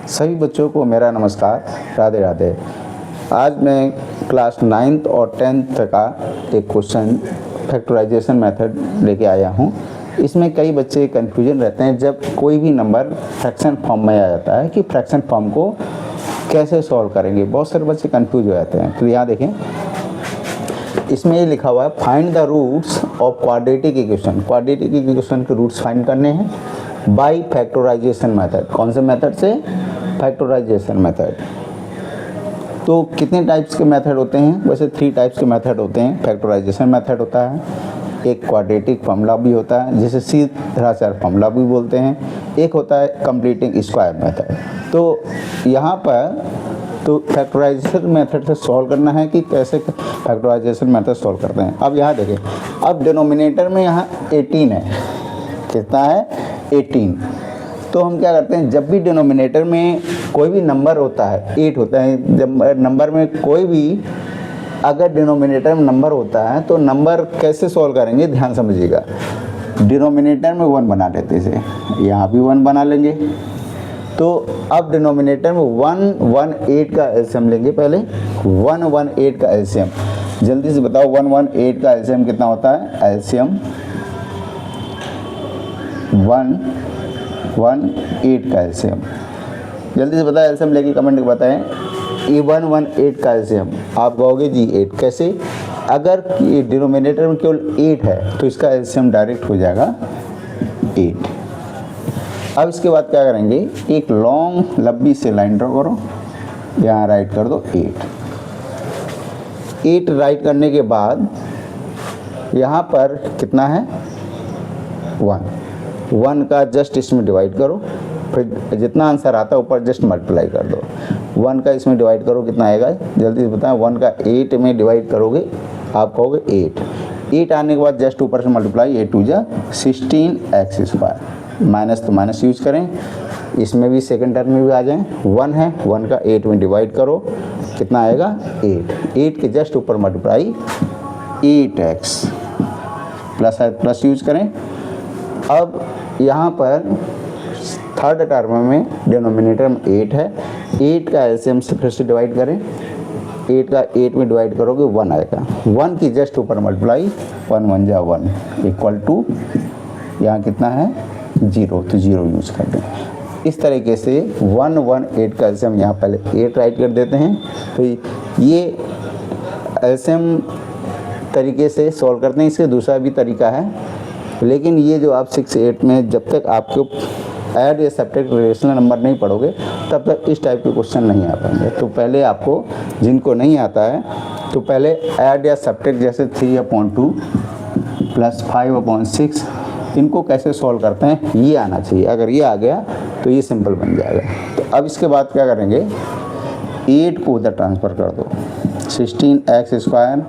सभी बच्चों को मेरा नमस्कार, राधे राधे। आज मैं क्लास 9th और 10th का एक क्वेश्चन फैक्टराइजेशन मेथड लेके आया हूँ। इसमें कई बच्चे कन्फ्यूजन रहते हैं जब कोई भी नंबर फ्रैक्शन फॉर्म में आ जाता है कि फ्रैक्शन फॉर्म को कैसे सॉल्व करेंगे। बहुत सारे बच्चे कन्फ्यूज हो जाते हैं। तो यहाँ देखें, इसमें ये लिखा हुआ है find the roots of quadratic equation. Quadratic equation के रूट्स फाइंड करने हैं बाय फैक्टराइजेशन मेथड। कौन से मेथड से? Factorisation method. तो कितने टाइप्स के मेथड होते हैं? वैसे 3 टाइप्स के मेथड होते हैं। फैक्टराइजेशन मेथड होता है, एक क्वाड्रेटिक फॉर्मूला भी होता है जिसे सीधा-साधा फॉर्मूला भी बोलते हैं, एक होता है कंप्लीटिंग स्क्वायर मेथड। तो यहाँ पर तो फैक्टराइजेशन मेथड से सॉल्व करना है कि कैसे फैक्टराइजेशन मेथड सॉल्व करते हैं। अब यहाँ देखें, अब डिनोमिनेटर में यहाँ 18 है। कितना है? 18। तो हम क्या करते हैं, जब भी डिनोमिनेटर में कोई भी नंबर होता है, 8 होता है, जब नंबर में कोई भी अगर डिनोमिनेटर में नंबर होता है तो नंबर कैसे सॉल्व करेंगे, ध्यान समझिएगा। डिनोमिनेटर में 1 बना लेते हैं, यहाँ भी 1 बना लेंगे। तो अब डिनोमिनेटर में 118 का एलसीएम लेंगे। पहले 118 का एलसीएम जल्दी से बताओ, 118 का एलसीएम कितना होता है? एलसीएम 118 का एलसीएम जल्दी से बताएं। एलसीएम लेके कमेंट में बताएं। ये 118 का एलसीएम आप कहोगे जी 8 कैसे? अगर ये डिनोमिनेटर में केवल 8 है तो इसका एलसीएम डायरेक्ट हो जाएगा 8। अब इसके बाद क्या करेंगे, एक लॉन्ग लंबी से लाइन ड्रॉ करो, यहाँ राइट कर दो 8 राइट करने के बाद यहाँ पर कितना है? 1 का जस्ट इसमें डिवाइड करो, फिर जितना आंसर आता है ऊपर जस्ट मल्टीप्लाई कर दो। 1 का इसमें डिवाइड करो, कितना आएगा जल्दी से बताएं। 1 का 8 में डिवाइड करोगे आप कहोगे 8 आने के बाद जस्ट ऊपर से मल्टीप्लाई, 8 2 जा 16x²। माइनस तो माइनस यूज करें, इसमें भी सेकंड टर्म में भी आ जाए। 1 है, 1 का 8 में डिवाइड करो, कितना आएगा? 8 के जस्ट ऊपर मल्टीप्लाई 8x प्लस यूज करें। अब यहाँ पर थर्ड टर्म में डिनोमिनेटर में 8 है, 8 का एलसीएम से फिर से डिवाइड करें। 8 का 8 में डिवाइड करोगे 1 आएगा। 1 की जस्ट ऊपर मल्टीप्लाई, 1 1 जा 1 इक्वल टू यहाँ कितना है? 0, तो 0 यूज कर दें। इस तरीके से 118 का एलसीएम यहाँ पहले 8 राइट कर देते हैं। तो ये एलसीएम तरीके से सॉल्व करते हैं। इसके दूसरा भी तरीका है, लेकिन ये जो आप 6 8 में जब तक आपको ऐड या सब्ट्रैक्ट रेशनल नंबर नहीं पढ़ोगे तब तक इस टाइप के क्वेश्चन नहीं आ पाएंगे। तो पहले आपको, जिनको नहीं आता है, तो पहले ऐड या सब्ट्रैक्ट जैसे 3/2 प्लस 5/6 इनको कैसे सॉल्व करते हैं ये आना चाहिए। अगर ये आ गया तो ये सिंपल बन जाएगा। तो अब इसके बाद क्या करेंगे, 8 को उधर ट्रांसफ़र कर दो। 16x²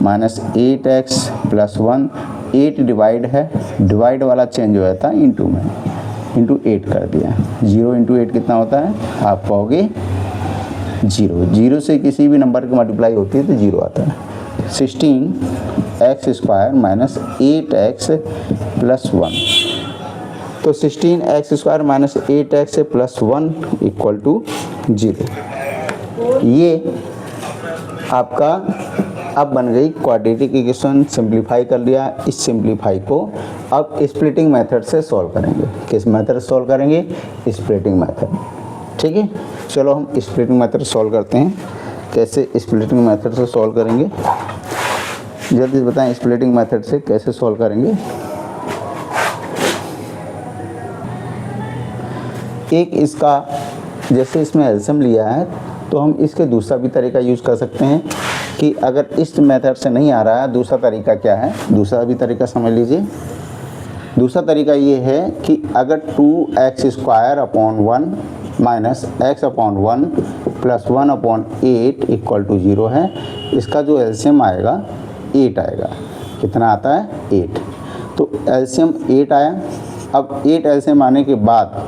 minus 8x plus 1। 8 divide है, डिवाइड वाला चेंज हो जाता है इंटू में, इंटू 8 कर दिया। 0 इंटू 8 कितना होता है? आप कहोगे 0 से किसी भी नंबर की मल्टीप्लाई होती है तो 0 आता है। 16x² minus 8x plus 1। तो 16x² minus 8x plus 1 equal to 0। ये आपका अब बन गई क्वाड्रेटिक इक्वेशन। सिंप्लीफाई कर लिया। इस सिंप्लीफाई को अब स्प्लिटिंग मेथड से सॉल्व करेंगे। किस मेथड से सॉल्व करेंगे? Splitting method. ठीक है, चलो हम स्प्लिटिंग मेथड सॉल्व करते हैं। कैसे स्प्लिटिंग मेथड से सॉल्व करेंगे जल्दी से बताएं। स्प्लिटिंग मेथड से कैसे सॉल्व करेंगे? एक इसका, जैसे इसमें एलसीएम लिया है तो हम इसके दूसरा भी तरीका यूज़ कर सकते हैं कि अगर इस मेथड से नहीं आ रहा है, दूसरा तरीका क्या है? दूसरा भी तरीका समझ लीजिए। दूसरा तरीका ये है कि अगर 2x² minus x/1 plus 1/8 equal to 0 है, इसका जो एलसीएम आएगा 8 आएगा। कितना आता है? 8। तो एलसीएम 8 आया। अब 8 एलसीएम आने के बाद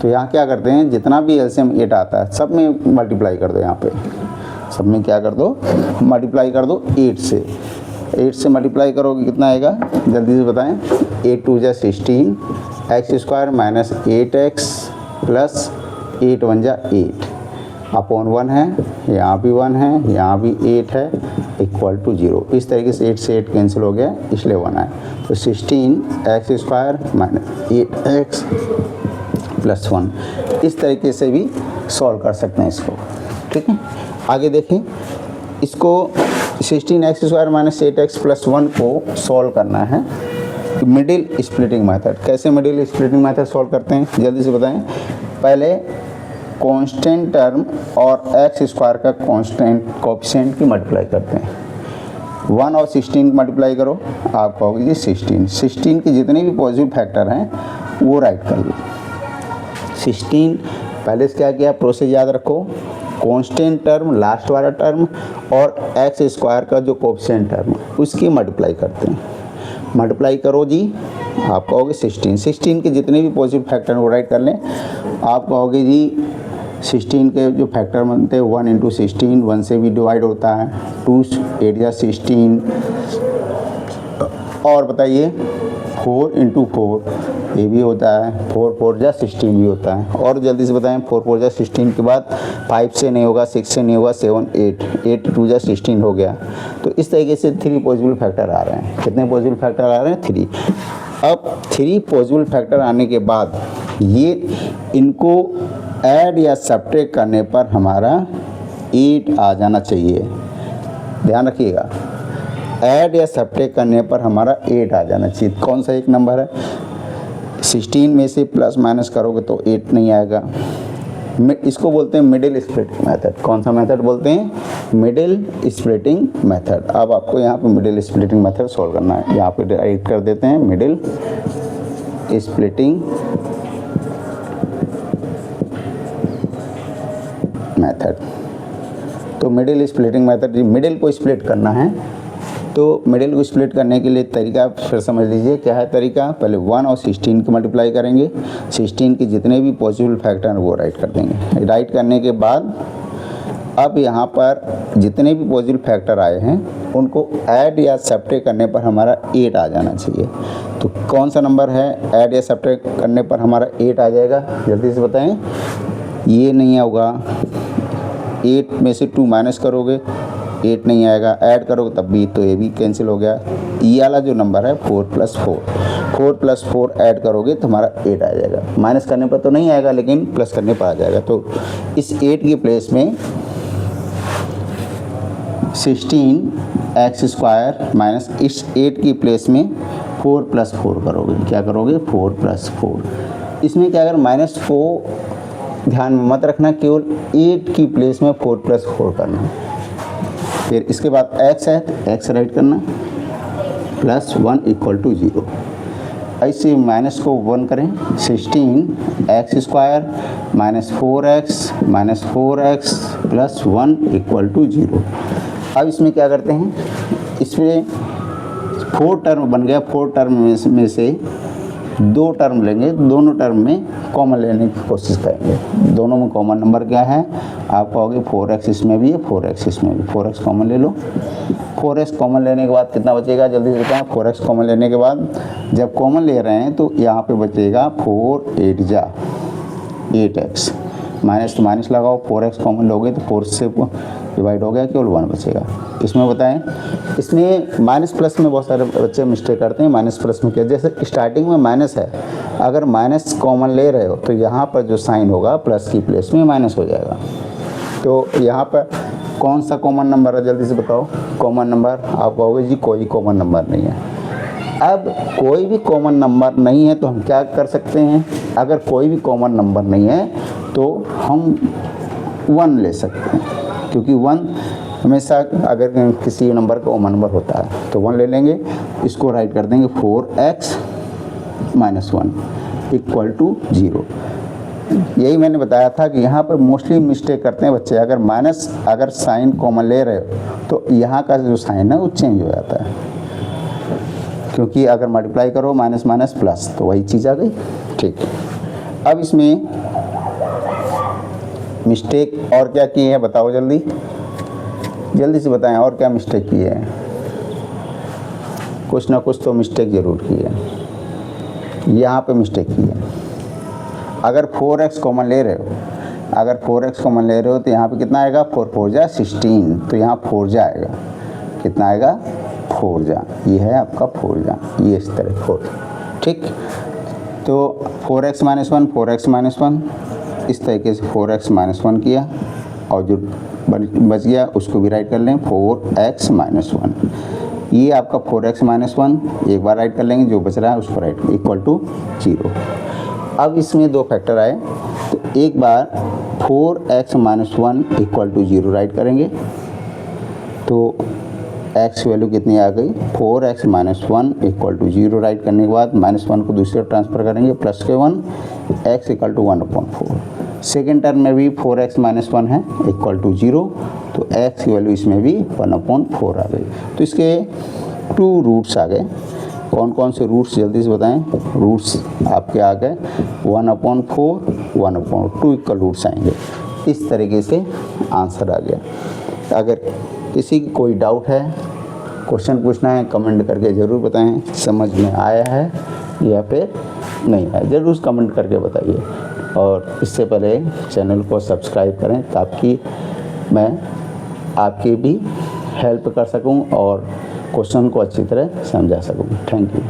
तो यहाँ क्या करते हैं, जितना भी एलसीएम 8 आता है सब में मल्टीप्लाई कर दो। यहाँ पे सब में क्या कर दो? मल्टीप्लाई कर दो 8 से। 8 से मल्टीप्लाई करोगे कितना आएगा? जल्दी से बताएं। 8 2 जा 16 x² माइनस 8x प्लस 8 1 जा 8 अपॉन 1 है, यहाँ भी 1 है, यहाँ भी 8 है, इक्वल टू 0। इस तरीके से 8 से 8 कैंसिल हो गया, इसलिए 1 आया। तो 16x² माइनस 8x प्लस 1, इस तरीके से भी सॉल्व कर सकते हैं इसको, ठीक है। आगे देखें, इसको 16x² माइनस 8x प्लस 1 को सॉल्व करना है मिडिल स्प्लिटिंग मेथड। कैसे मिडिल स्प्लिटिंग मेथड सॉल्व करते हैं जल्दी से बताएं। पहले कांस्टेंट टर्म और x² का कांस्टेंट कोएफिशिएंट की मल्टीप्लाई करते हैं। 1 और 16 मल्टीप्लाई करो, आप कहोगे जी 16 के जितने भी पॉजिटिव फैक्टर हैं वो राइट कर लो। 16 पहले से क्या किया, प्रोसेस याद रखो, कांस्टेंट टर्म लास्ट वाला टर्म और x² का जो कोएफिशिएंट टर्म उसकी मल्टीप्लाई करते हैं। मल्टीप्लाई करो जी, आप कहोगे 16 के जितने भी पॉजिटिव फैक्टर वो राइट कर लें। आप कहोगे जी 16 के जो फैक्टर बनते हैं 1 इंटू 16, 1 से भी डिवाइड होता है, 2 8 या 16, और बताइए 4 इंटू 4 ये भी होता है, 4 4 जा 16 भी होता है। और जल्दी से बताएं, 4 4 जा 16 के बाद 5 से नहीं होगा, 6 से नहीं होगा, 7 8 8 2 जा 16 हो गया। तो इस तरीके से 3 पॉजिटिव फैक्टर आ रहे हैं। कितने पॉजिटिव फैक्टर आ रहे हैं? 3। अब 3 पॉजिटिव फैक्टर आने के बाद ये इनको ऐड या सब्ट्रैक्ट करने पर हमारा 8 आ जाना चाहिए। ध्यान रखिएगा, ऐड या सब्ट्रैक्ट करने पर हमारा 8 आ जाना चाहिए। कौन सा एक नंबर है? 16 में से प्लस माइनस करोगे तो 8 नहीं आएगा। इसको बोलते हैं मिडिल स्प्लिटिंग मेथड। कौन सा मेथड बोलते हैं? Middle splitting method. अब आपको यहाँ पे मिडिल स्प्लिटिंग मेथड सॉल्व करना है। यहाँ पे राइट कर देते हैं मिडिल स्प्लिटिंग मेथड। तो मिडिल स्प्लिटिंग मेथड, मिडिल को स्प्लिट करना है। तो मिडिल को स्प्लिट करने के लिए तरीका फिर समझ लीजिए क्या है तरीका। पहले 1 और 16 को मल्टीप्लाई करेंगे, 16 के जितने भी पॉजिटिव फैक्टर हैं वो राइट कर देंगे। राइट करने के बाद अब यहाँ पर जितने भी पॉजिटिव फैक्टर आए हैं उनको ऐड या सब्ट्रैक्ट करने पर हमारा 8 आ जाना चाहिए। तो कौन सा नंबर है ऐड या सब्ट्रैक्ट करने पर हमारा 8 आ जाएगा? जल्दी से बताएं। ये नहीं होगा, 8 में से 2 माइनस करोगे 8 नहीं आएगा, ऐड करोगे तब भी तो ये भी कैंसिल हो गया। ये वाला जो नंबर है 4 प्लस 4 ऐड करोगे तो हमारा 8 आ जाएगा। माइनस करने पर तो नहीं आएगा लेकिन प्लस करने पर आ जाएगा। तो इस 8 की प्लेस में 16x² माइनस इस 8 की प्लेस में 4 प्लस 4 करोगे। क्या करोगे? 4 प्लस 4। इसमें क्या अगर माइनस को ध्यान में मत रखना, केवल 8 की प्लेस में 4 प्लस 4 करना। फिर इसके बाद x है तो x राइट करना, प्लस 1 इक्वल टू 0। ऐसे माइनस को 1 करें, 16x² minus 4x plus 1 equal to 0। अब इसमें क्या करते हैं, इसमें 4 टर्म बन गया। 4 टर्म में से 2 टर्म लेंगे, दोनों टर्म में कॉमन लेने की कोशिश करेंगे। दोनों में कॉमन नंबर क्या है? आप कहोगे 4x इसमें भी है, 4x इसमें भी। 4x कॉमन ले लो। 4x कॉमन लेने के बाद कितना बचेगा? जल्दी से बताएं। 4x कॉमन लेने के बाद जब कॉमन ले रहे हैं तो यहाँ पे बचेगा 4 8 जा 8x, माइनस तो माइनस लगाओ, 4x कॉमन लोगे तो 4 से डिवाइड हो गया, केवल 1 बचेगा। इसमें बताएं, इसमें माइनस प्लस में बहुत सारे बच्चे मिस्टेक करते हैं। माइनस प्लस में क्या, जैसे स्टार्टिंग में माइनस है, अगर माइनस कॉमन ले रहे हो तो यहाँ पर जो साइन होगा प्लस की प्लेस में माइनस हो जाएगा। तो यहाँ पर कौन सा कॉमन नंबर है? जल्दी से बताओ। कॉमन नंबर आप कहोगे जी कोई कॉमन नंबर नहीं है। अब कोई भी कॉमन नंबर नहीं है तो हम क्या कर सकते हैं? अगर कोई भी कॉमन नंबर नहीं है तो हम 1 ले सकते हैं, क्योंकि 1 हमेशा अगर किसी नंबर का कॉमन नंबर होता है तो 1 ले लेंगे। इसको राइट कर देंगे 4x माइनस 1 इक्वल टू 0। यही मैंने बताया था कि यहाँ पर मोस्टली मिस्टेक करते हैं बच्चे। अगर साइन कॉमन ले रहे हो तो यहाँ का जो साइन है वो चेंज हो जाता है, क्योंकि अगर मल्टीप्लाई करो माइनस माइनस प्लस तो वही चीज़ आ गई। ठीक, अब इसमें मिस्टेक और क्या किए हैं बताओ जल्दी से बताएं। और क्या मिस्टेक किए हैं? कुछ ना कुछ तो मिस्टेक ज़रूर की है। यहाँ पे मिस्टेक की है। अगर 4x कॉमन ले रहे हो अगर 4x कॉमन ले रहे हो तो यहाँ पे कितना आएगा, 4 4 जा 16, तो यहाँ 4 जा आएगा, कितना आएगा 4 जा, ये है आपका 4 जा, ये इस तरह 4, ठीक। तो 4x - 1 4x - 1 इस तरीके से 4x - 1 किया, और जो बच गया उसको भी राइट कर लें 4x - 1, ये आपका 4x - 1 एक बार राइट कर लेंगे, जो बच रहा है उसको राइट इक्वल टू 0। अब इसमें दो फैक्टर आए, तो एक बार 4x - 1 इक्वल टू 0 राइट करेंगे, तो x वैल्यू कितनी आ गई, 4x - 1 इक्वल टू 0 राइट करने के बाद -1 को दूसरी तरफ ट्रांसफ़र करेंगे, प्लस के 1 x equal to 1/4। Second term में भी 4x - 1 है इक्वल टू 0, तो x की वैल्यू इसमें भी 1/4 आ गई। तो इसके 2 रूट्स आ गए। कौन कौन से रूट्स जल्दी से बताएं। रूट्स आपके आ गए 1/4 1/2 इक्वल रूट्स आएंगे। इस तरीके से आंसर आ गया। अगर किसी की कोई डाउट है, क्वेश्चन पूछना है, कमेंट करके ज़रूर बताएं, समझ में आया है या फिर नहीं आया, ज़रूर कमेंट करके बताइए। और इससे पहले चैनल को सब्सक्राइब करें ताकि मैं आपकी भी हेल्प कर सकूं और क्वेश्चन को अच्छी तरह समझा सकूं। Thank you.